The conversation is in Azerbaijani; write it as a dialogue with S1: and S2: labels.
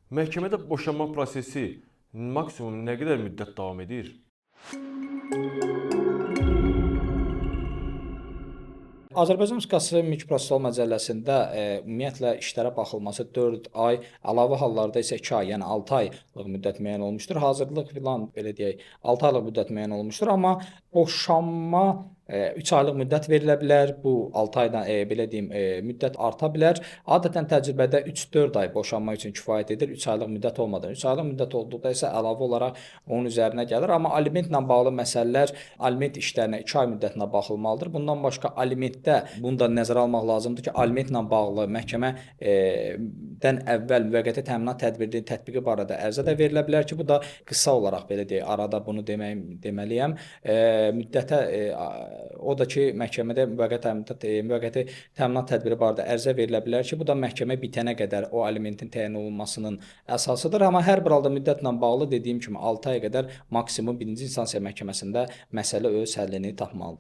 S1: Məhkəmədə boşanma prosesi maksimum nə qədər müddət davam edir?
S2: Azərbaycan Respublikası Mülki Prosessual Məcəlləsində ümumiyyətlə işlərə baxılması 4 ay, əlavə hallarda isə 2 ay, yəni 6 aylıq müddət müəyyən olunmuşdur. Hazırlıq filan belə deyək, 6 aylıq müddət müəyyən olunmuşdur, amma boşanma 3 aylıq müddət verilə bilər. Bu 6 aydan belə deyim, müddət arta bilər. Adətən təcrübədə 3-4 ay boşanma üçün kifayət edir. 3 aylıq müddət olmadan. 3 aylıq müddət olduqda isə əlavə olaraq onun üzərinə gəlir. Amma alimentlə bağlı məsələlər aliment işlərinə 2 ay müddətinə baxılmalıdır. Bundan başqa alimentdə bunu da nəzərə almaq lazımdır ki, alimentlə bağlı məhkəmə dən əvvəl müvəqqəti təminat tədbirinin tətbiqi barədə ərizə də verilə bilər ki, bu da qısa olaraq belə deyək, arada bunu deməliyəm. Müddətə o da ki, məhkəmədə müvəqqəti təminat tədbiri barədə ərizə verilə bilər ki, bu da məhkəmə bitənə qədər o alimentin təyin olunmasının əsasıdır. Amma hər bir halda müddətlə bağlı dediyim kimi 6 aya qədər maksimum birinci instansiya məhkəməsində məsələ öz həllini tapmalıdır.